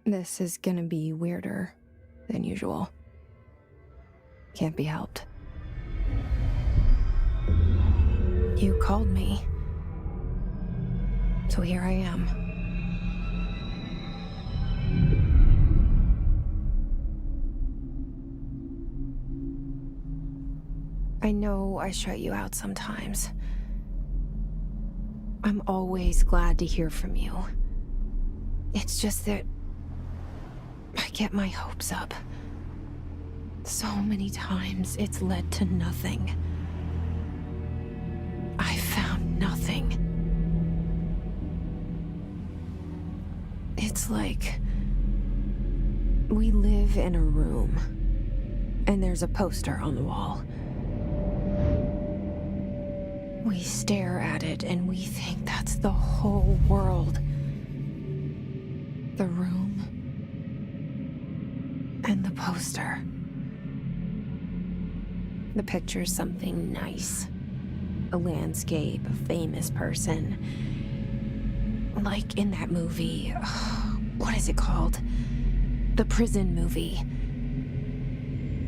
This is gonna be weirder than usual. Can't be helped. You called me. So here I am. I know I shut you out sometimes. I'm always glad to hear from you. It's just that I get my hopes up. So many times it's led to nothing. I found nothing. It's like we live in a room and there's a poster on the wall. We stare at it and we think that's the whole world. The room and the poster. The picture's something nice. A landscape, a famous person. Like in that movie, what is it called? The prison movie.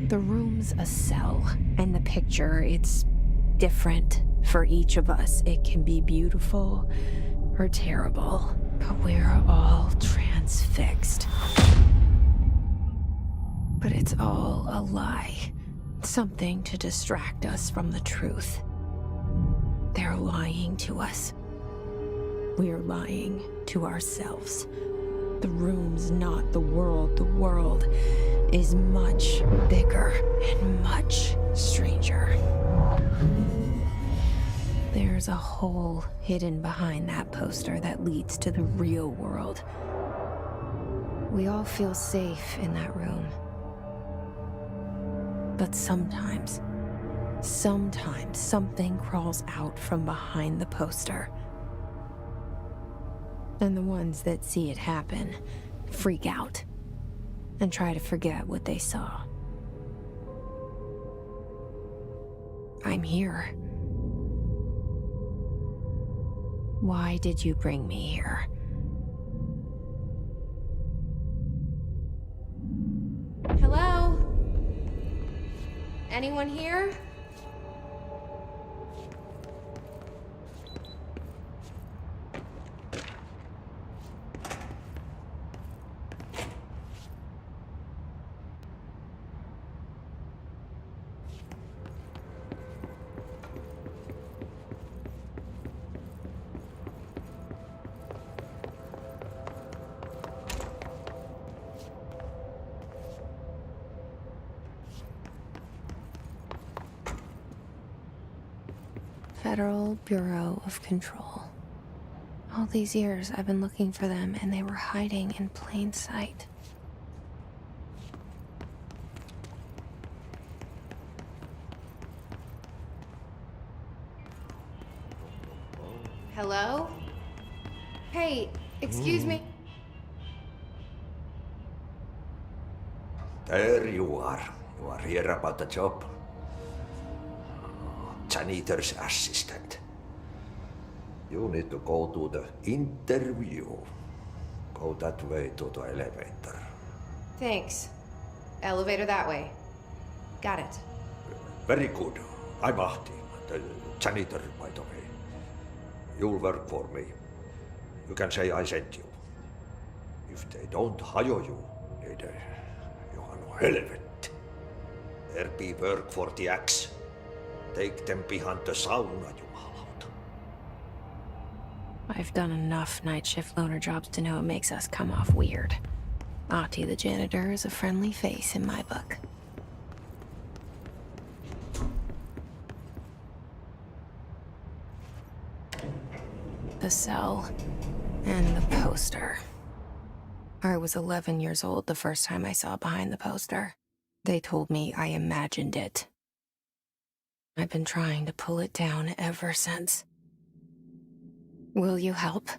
The room's a cell, and the picture, it's different for each of us. It can be beautiful or terrible, but we're all transfixed. But it's all a lie. Something to distract us from the truth. They're lying to us. We're lying to ourselves. The room's not the world. The world is much bigger and much stranger. There's a hole hidden behind that poster that leads to the real world. We all feel safe in that room. But sometimes something crawls out from behind the poster. And the ones that see it happen freak out and try to forget what they saw. I'm here. Why did you bring me here? Hello? Anyone here? Federal Bureau of Control. All these years I've been looking for them and they were hiding in plain sight. Hello? Hey, excuse me. There you are. You are here about the job. Janitor's assistant. You need to go to the interview. Go that way to the elevator. Thanks. Elevator that way. Got it. Very good. I'm Ahti, the janitor, by the way. You'll work for me. You can say I sent you. If they don't hire you, you are no helvet. There be work for the axe. Take them behind the sauna, jumalauta. I've done enough night shift loner jobs to know it makes us come off weird. Ahti the janitor is a friendly face in my book. The cell and the poster. I was 11 years old the first time I saw behind the poster. They told me I imagined it. I've been trying to pull it down ever since. Will you help?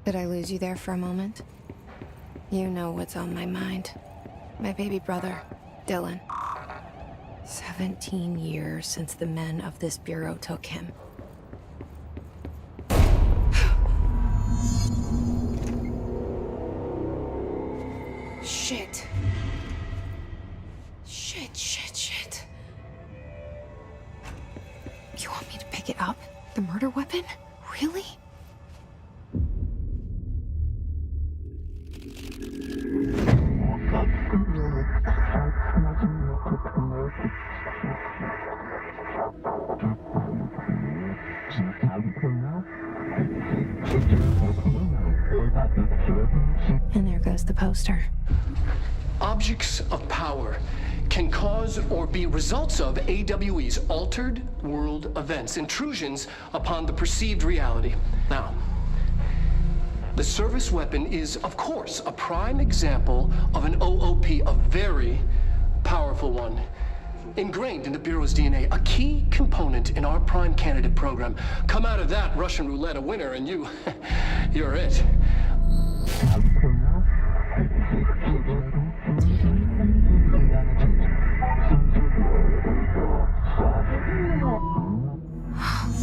Did I lose you there for a moment? You know what's on my mind. My baby brother, Dylan. 17 years since the men of this bureau took him. Shit. Shit. You want me to pick it up? The murder weapon? Really? And there goes the poster. Objects of power can cause or be results of AWE's altered world events, intrusions upon the perceived reality. Now, the service weapon is, of course, a prime example of an OOP, a very powerful one, ingrained in the Bureau's DNA, a key component in our prime candidate program. Come out of that Russian roulette a winner and you're it.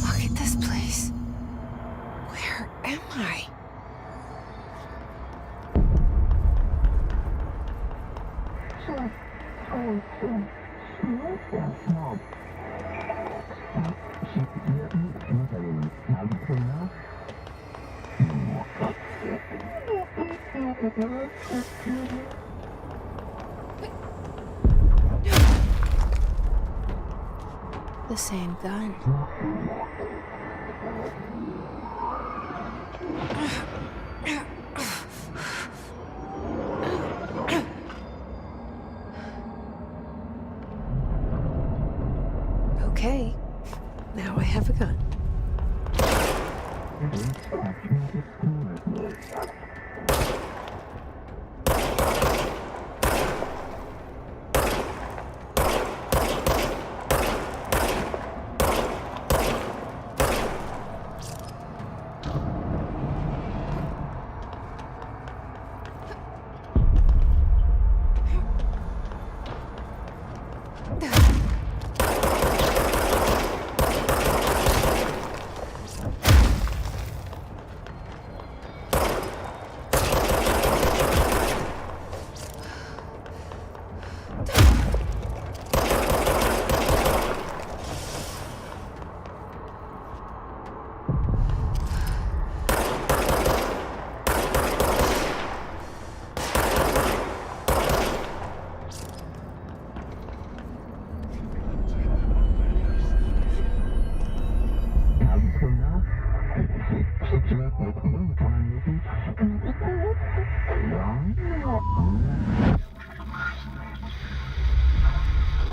Look at this place. Where am I? The same gun. Okay, now I have a gun.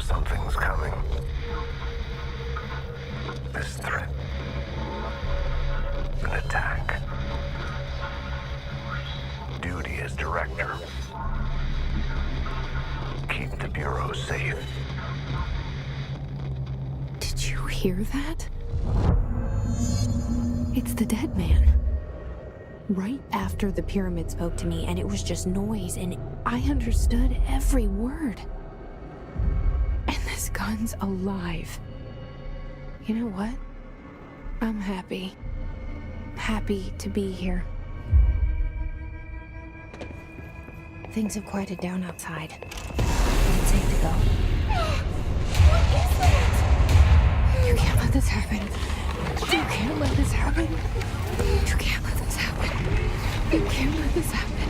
Something's coming. This threat. An attack. Duty as director. Keep the Bureau safe. Did you hear that? It's the dead man. Right after the pyramid spoke to me, and it was just noise, and I understood every word. And this gun's alive. You know what? I'm happy. Happy to be here. Things have quieted down outside. It's safe to go. What is that? You can't let this happen. You can't let this happen. You can't let this happen. You can't let this happen.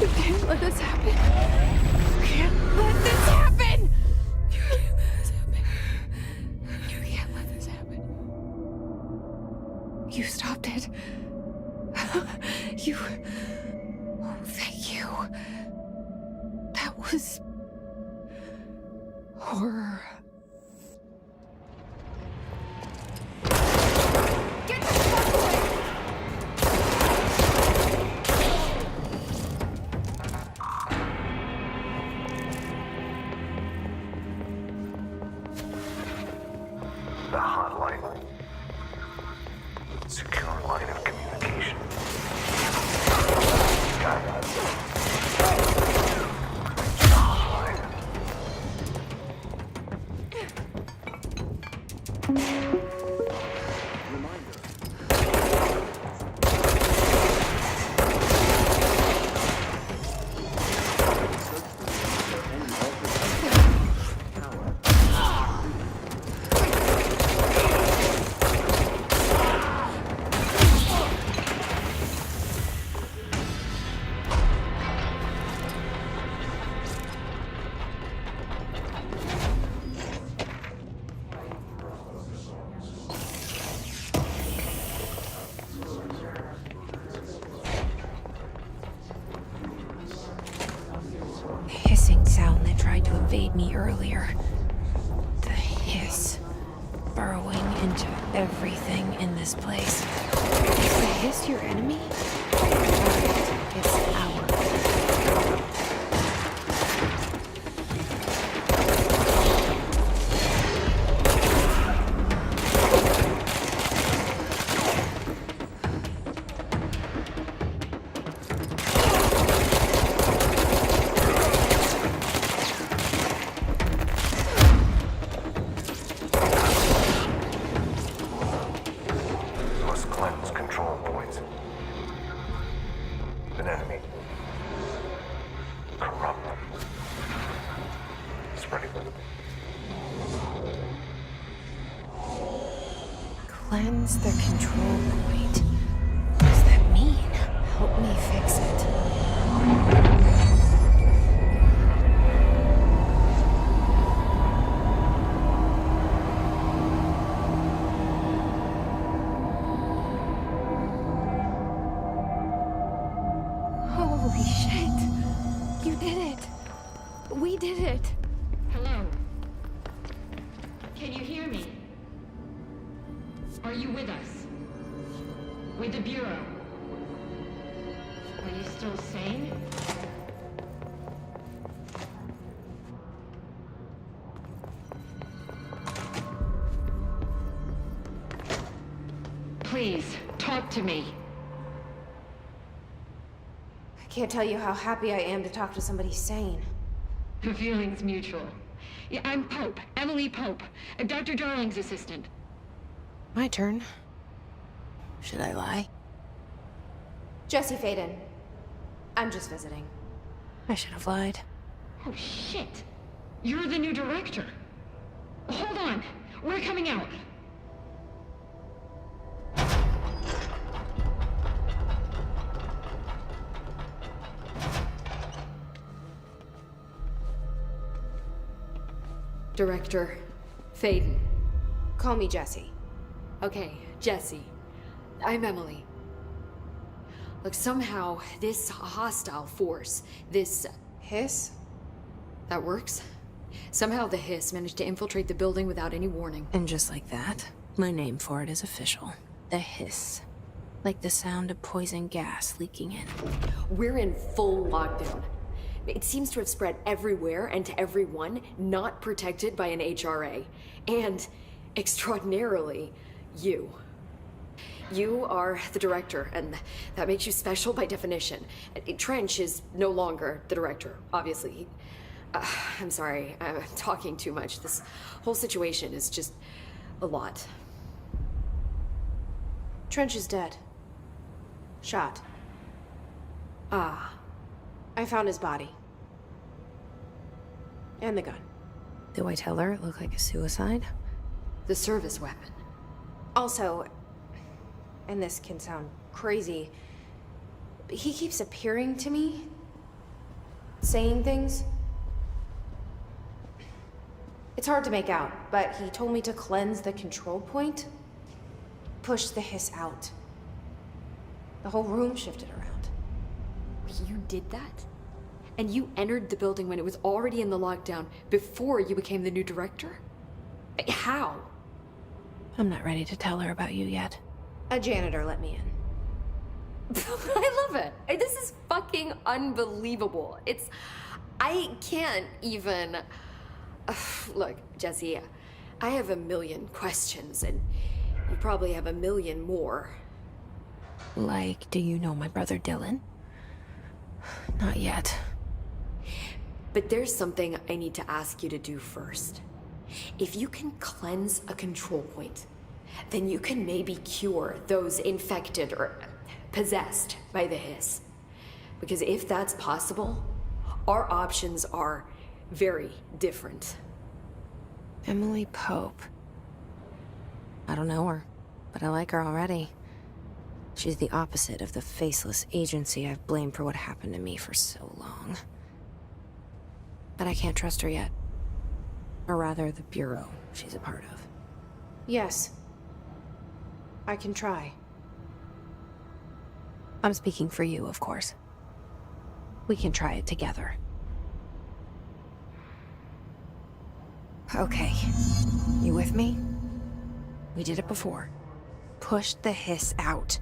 You can't let this happen. You can't let this happen. You can't let this happen. You can't let this happen. You stopped it. You... Oh, thank you. That was... horror. Get the fuck away! The hotline. Secure line of communication. hit me earlier. The hiss. Burrowing into everything in this place. Is the hiss your enemy? It's our. Must cleanse control points. An enemy. Corrupt them. Spreading them. Cleanse the control point. What does that mean? Help me fix it. Holy shit! You did it! We did it! Hello? Can you hear me? Are you with us? With the Bureau? Are you still sane? Please, talk to me. I can't tell you how happy I am to talk to somebody sane. The feeling's mutual. Yeah, I'm Pope, Emily Pope, Dr. Darling's assistant. My turn. Should I lie? Jesse Faden. I'm just visiting. I should have lied. Oh, shit. You're the new director. Hold on. We're coming out. Director Faden. Call me Jesse. Okay, Jesse. I'm Emily. Look, somehow this hostile force, this... Hiss? that works? Somehow the hiss managed to infiltrate the building without any warning. And just like that, my name for it is official. The hiss. Like the sound of poison gas leaking in. We're in full lockdown. It seems to have spread everywhere and to everyone not protected by an HRA. And, extraordinarily, you. You are the director, and that makes you special by definition. Trench is no longer the director, obviously. I'm sorry, I'm talking too much. This whole situation is just a lot. Trench is dead. Shot. Ah. I found his body. And the gun. Do I tell her it looked like a suicide? The service weapon. Also, and this can sound crazy, but he keeps appearing to me, saying things. It's hard to make out, but he told me to cleanse the control point, push the hiss out. The whole room shifted around. You did that? And you entered the building when it was already in the lockdown before you became the new director? How? I'm not ready to tell her about you yet. A janitor let me in. I love it. This is fucking unbelievable. I can't even... Look, Jesse, I have a million questions, and you probably have a million more. Like, do you know my brother Dylan? Not yet. But there's something I need to ask you to do first. If you can cleanse a control point, then you can maybe cure those infected or possessed by the hiss. Because if that's possible, our options are very different. Emily Pope. I don't know her, but I like her already. She's the opposite of the faceless agency I've blamed for what happened to me for so long. But I can't trust her yet. Or rather, the Bureau she's a part of. Yes. I can try. I'm speaking for you, of course. We can try it together. Okay. You with me? We did it before. Push the hiss out.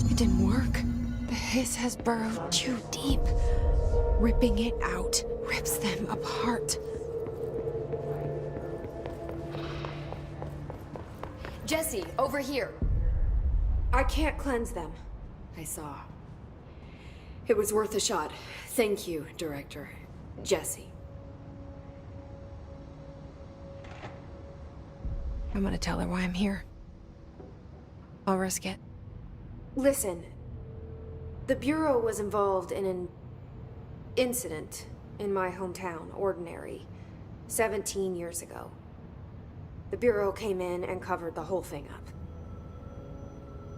It didn't work. The hiss has burrowed too deep. Ripping it out rips them apart. Jesse, over here. I can't cleanse them. I saw. It was worth a shot. Thank you, Director. Jesse. I'm gonna tell her why I'm here. I'll risk it. Listen, the Bureau was involved in an incident in my hometown, Ordinary, 17 years ago. The Bureau came in and covered the whole thing up.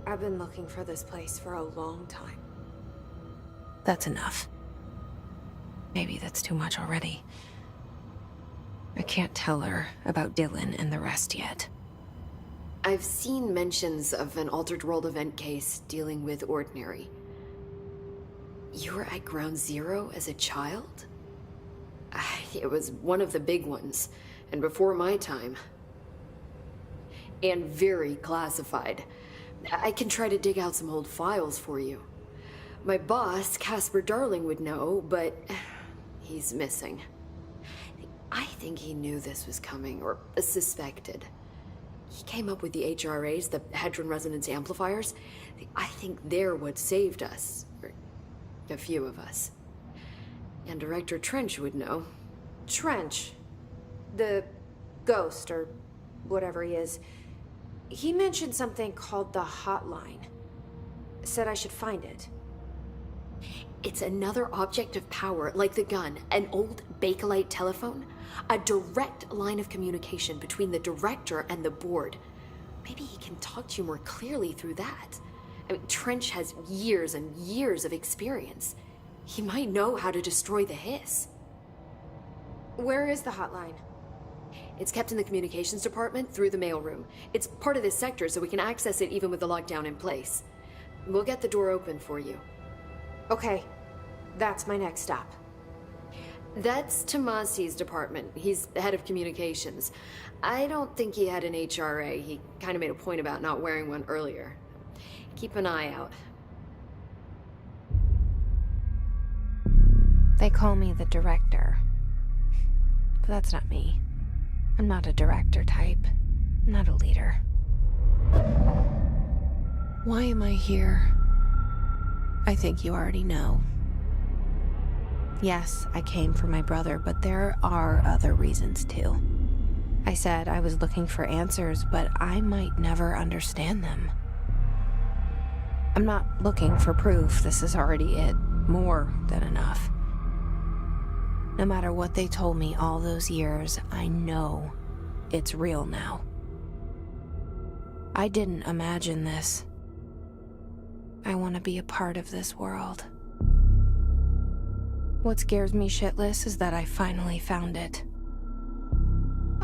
I've been looking for this place for a long time. That's enough. Maybe that's too much already. I can't tell her about Dylan and the rest yet. I've seen mentions of an Altered World event case dealing with Ordinary. You were at Ground Zero as a child? It was one of the big ones, and before my time. And very classified. I can try to dig out some old files for you. My boss, Casper Darling, would know, but he's missing. I think he knew this was coming, or suspected. He came up with the HRAs, the Hadron Resonance Amplifiers. I think they're what saved us. Or a few of us. And Director Trench would know. Trench, the ghost, or whatever he is, he mentioned something called the Hotline. Said I should find it. It's another object of power, like the gun, an old Bakelite telephone. A direct line of communication between the director and the board. Maybe he can talk to you more clearly through that. I mean, Trench has years and years of experience. He might know how to destroy the hiss. Where is the hotline? It's kept in the communications department through the mailroom. It's part of this sector, so we can access it even with the lockdown in place. We'll get the door open for you. Okay, that's my next stop. That's Tomasi's department. He's the head of communications. I don't think he had an HRA. He kind of made a point about not wearing one earlier. Keep an eye out. They call me the director. But that's not me. I'm not a director type. I'm not a leader. Why am I here? I think you already know. Yes, I came for my brother, but there are other reasons too. I said I was looking for answers, but I might never understand them. I'm not looking for proof. This is already it. More than enough. No matter what they told me all those years, I know it's real now. I didn't imagine this. I want to be a part of this world. What scares me shitless is that I finally found it.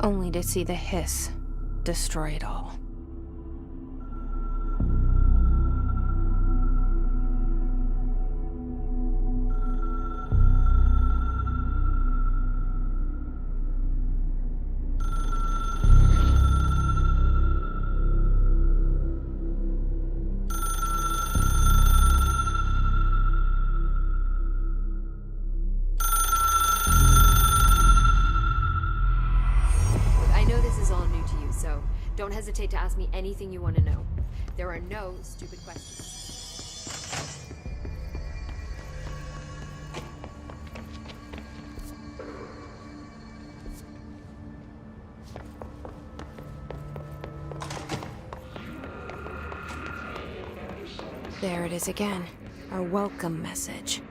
Only to see the hiss destroy it all. Don't hesitate to ask me anything you want to know. There are no stupid questions. There it is again. Our welcome message.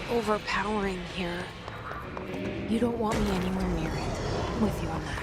Overpowering here. You don't want me anywhere near it. I'm with you on that.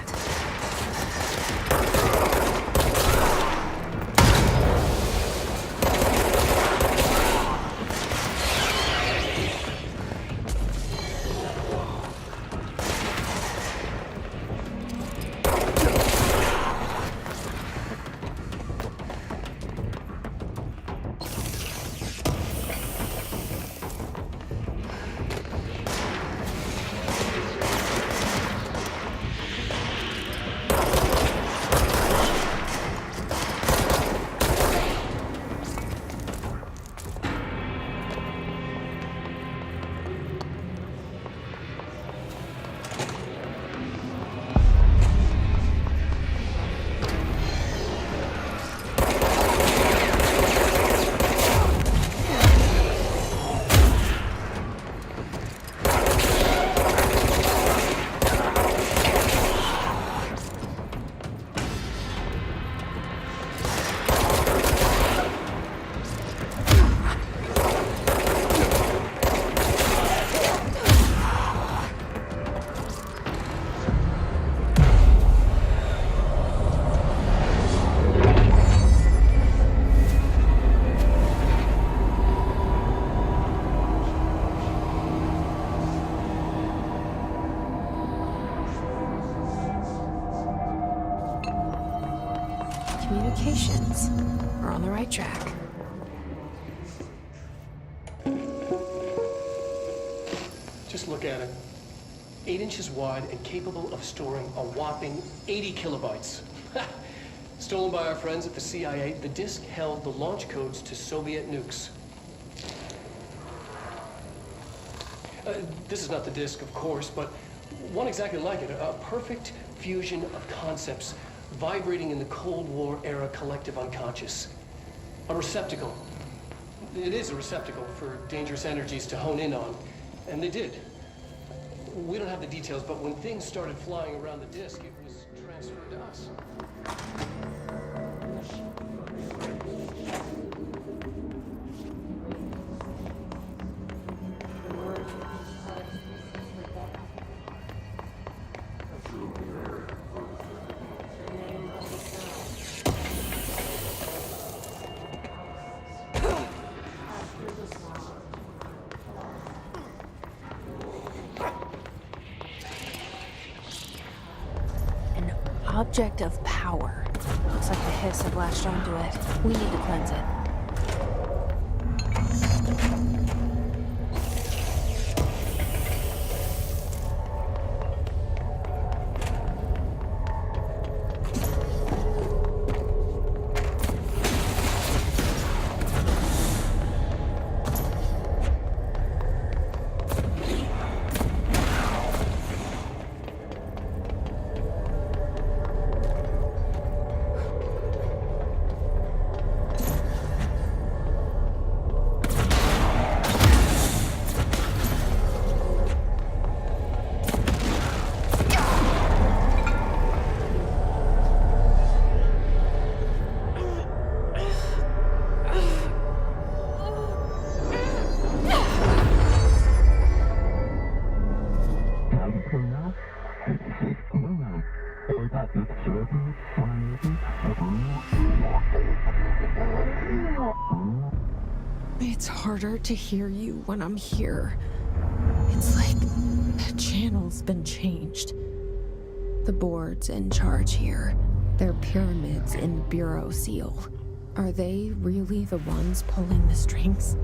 Communications. We're on the right track. Just look at it. 8 inches wide and capable of storing a whopping 80 kilobytes. Stolen by our friends at the CIA, the disk held the launch codes to Soviet nukes. This is not the disk, of course, but one exactly like it. A perfect fusion of concepts vibrating in the Cold War era collective unconscious. A receptacle. It is a receptacle for dangerous energies to hone in on. And they did. We don't have the details, but when things started flying around the disk, it was transferred to us. Object of power. Looks like the hiss had latched onto it. We need to cleanse it. It's harder to hear you when I'm here. It's like the channel's been changed. The board's in charge here. They're pyramids in Bureau Seal. Are they really the ones pulling the strings?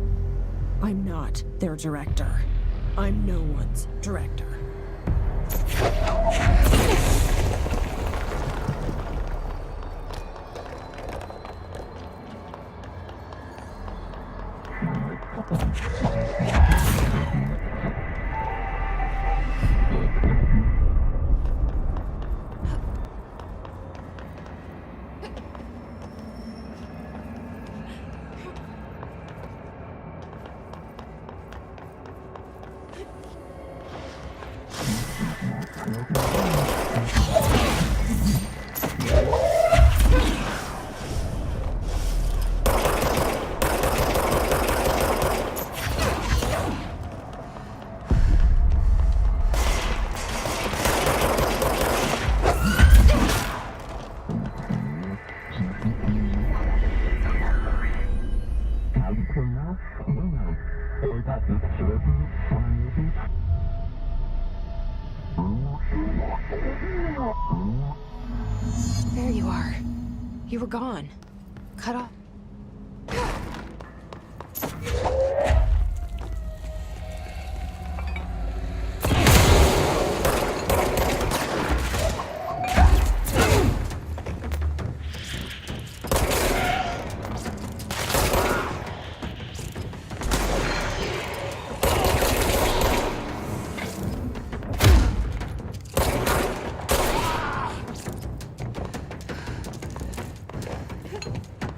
I'm not their director. I'm no one's director. There you are. You were gone. Cut off.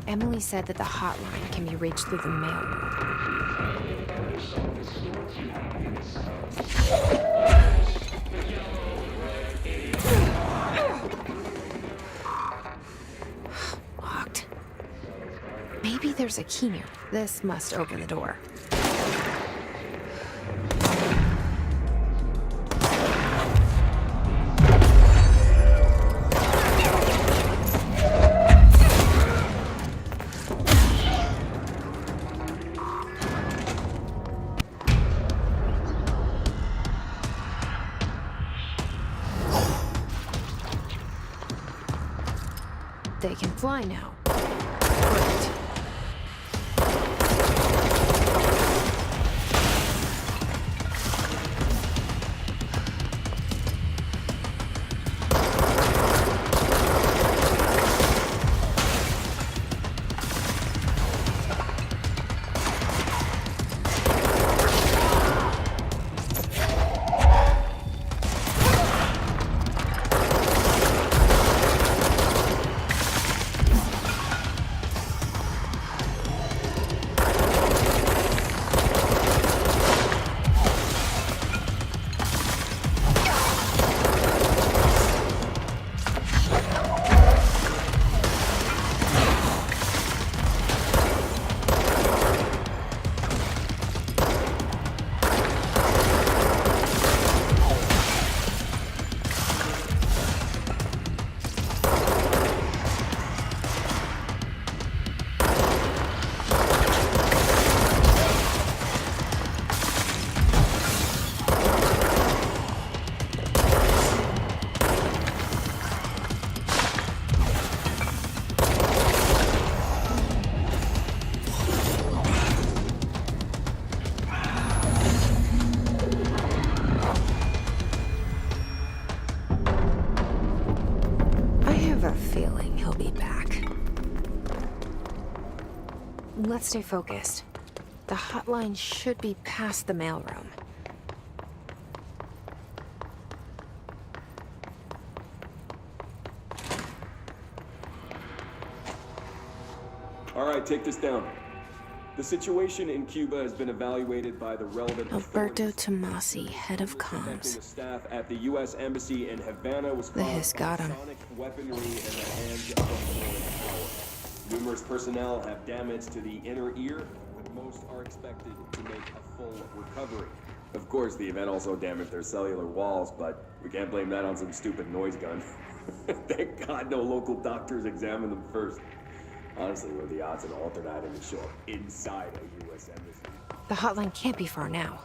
Emily said that the hotline can be reached through the mailroom. Locked. Maybe there's a key near. This must open the door. They can fly now. Great. Let's stay focused. The hotline should be past the mailroom. All right, take this down. The situation in Cuba has been evaluated by the relevant Alberto Tomasi, head of comms. The staff at the U.S. Embassy in Havana was This got him. sonic weaponry in the hands of a foreign power. Numerous personnel have damage to the inner ear, but most are expected to make a full recovery. Of course, the event also damaged their cellular walls, but we can't blame that on some stupid noise gun. Thank God no local doctors examined them first. Honestly, what are the odds an altered item would show up inside a U.S. embassy? The hotline can't be far now.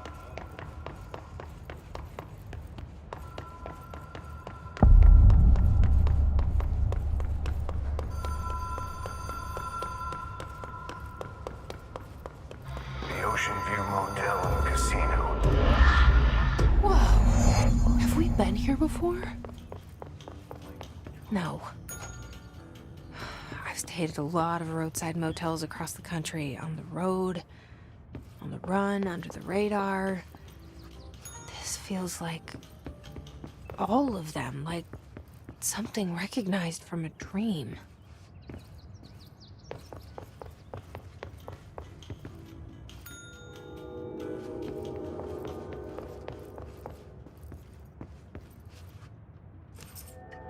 The Ocean View Motel and Casino. Whoa. Have we been here before? No. I've stayed at a lot of roadside motels across the country, on the road, on the run, under the radar. This feels like all of them, like something recognized from a dream.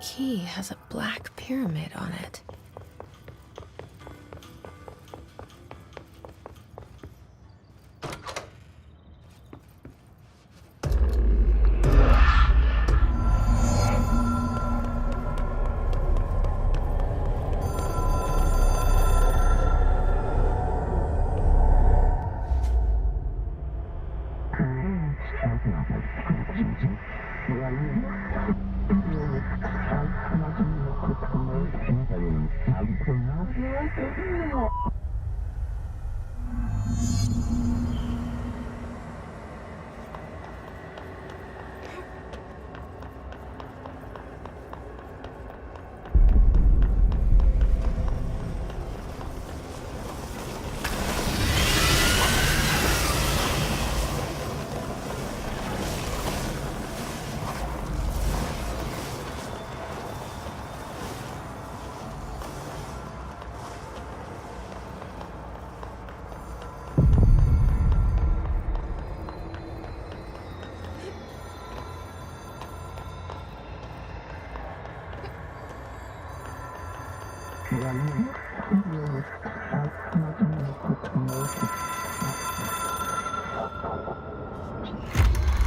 The key has a black pyramid on it.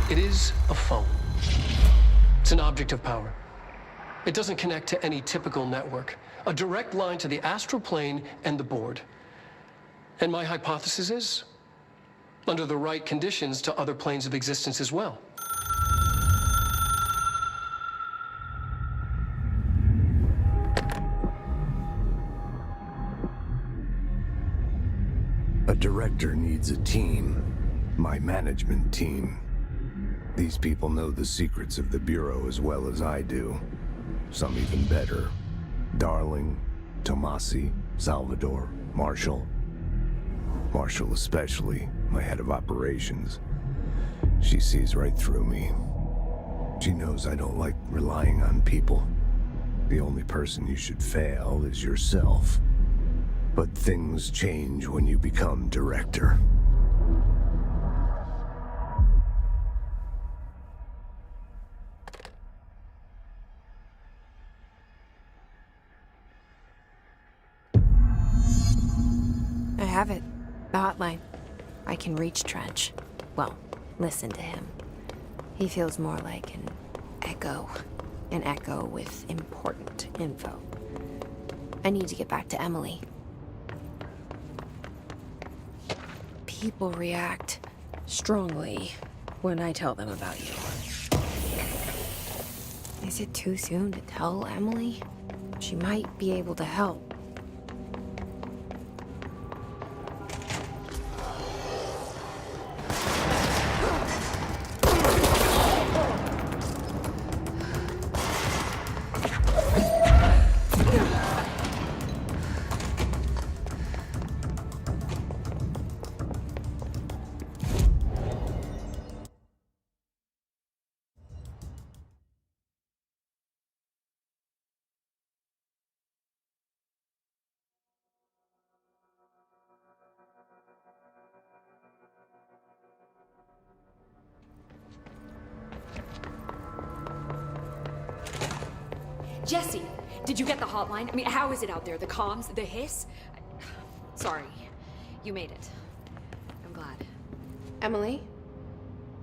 It is a phone. It's an object of power. It doesn't connect to any typical network. A direct line to the astral plane and the board. And my hypothesis is, under the right conditions, to other planes of existence as well. A director needs a team. My management team. These people know the secrets of the Bureau as well as I do. Some even better. Darling, Tomasi, Salvador, Marshall. Marshall especially, my head of operations. She sees right through me. She knows I don't like relying on people. The only person you should fail is yourself. But things change when you become director. I have it. The hotline. I can reach Trench. Well, listen to him. He feels more like an echo. An echo with important info. I need to get back to Emily. People react strongly when I tell them about you. Is it too soon to tell Emily? She might be able to help. Jesse, did you get the hotline? I mean, how is it out there? The comms, the hiss? Sorry, you made it. I'm glad. Emily,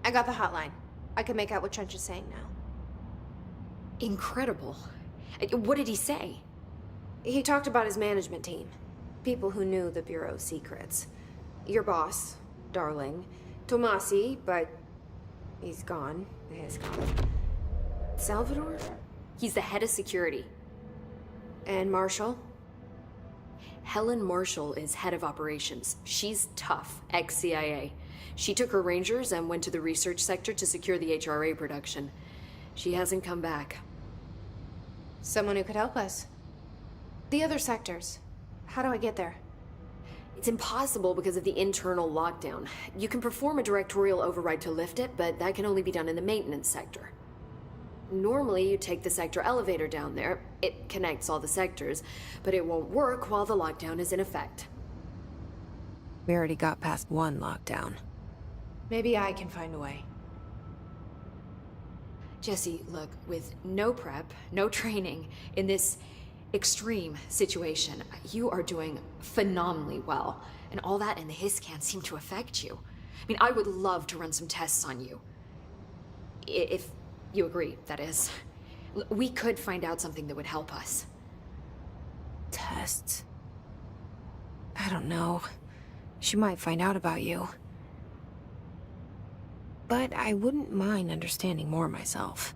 I got the hotline. I can make out what Trench is saying now. Incredible. What did he say? He talked about his management team. People who knew the Bureau's secrets. Your boss, Darling. Tomasi, but he's gone. He's gone. Salvador? He's the head of security. And Marshall? Helen Marshall is head of operations. She's tough, ex-CIA. She took her Rangers and went to the research sector to secure the HRA production. She hasn't come back. Someone who could help us. The other sectors. How do I get there? It's impossible because of the internal lockdown. You can perform a directorial override to lift it, but that can only be done in the maintenance sector. Normally, you take the sector elevator down there. It connects all the sectors, but it won't work while the lockdown is in effect. We already got past one lockdown. Maybe I can find a way. Jesse, look, with no prep, no training, in this extreme situation, you are doing phenomenally well. And all that and the hiss can't seem to affect you. I mean, I would love to run some tests on you. If you agree, that is. We could find out something that would help us. Tests? I don't know. She might find out about you. But I wouldn't mind understanding more myself.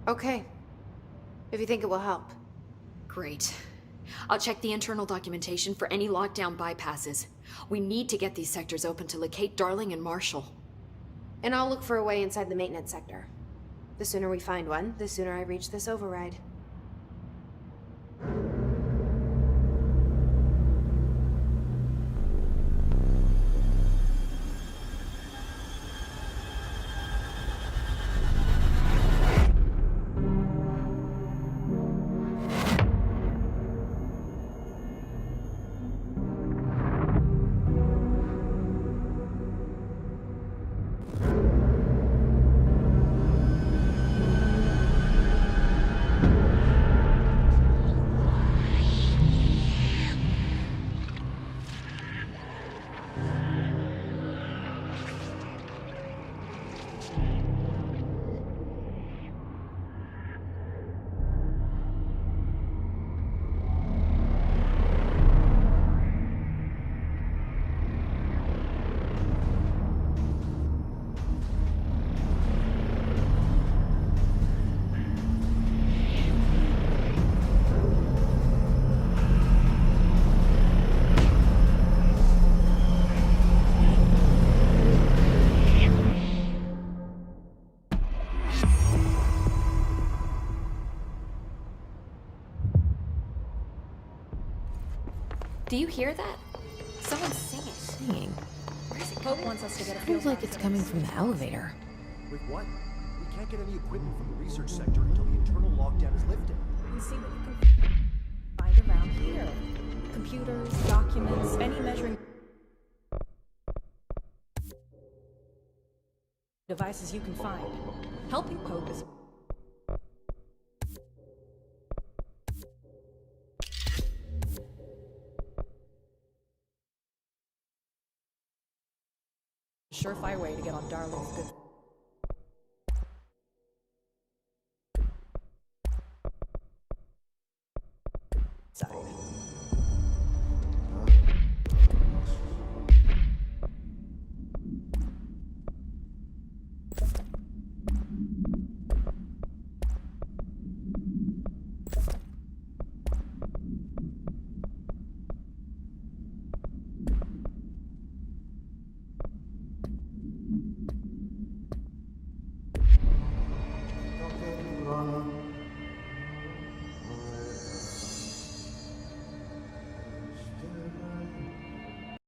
Okay. If you think it will help. Great. I'll check the internal documentation for any lockdown bypasses. We need to get these sectors open to locate Darling and Marshall. And I'll look for a way inside the maintenance sector. The sooner we find one, the sooner I reach this override. Do you hear that? Someone's singing. Singing? Where is it Pope coming wants us to get a Feels like it's coming from the elevator. With what? We can't get any equipment from the research sector until the internal lockdown is lifted. And see what you can find around here. Computers, documents, any measuring devices you can find. Helping Pope is a surefire way to get on Darling's good.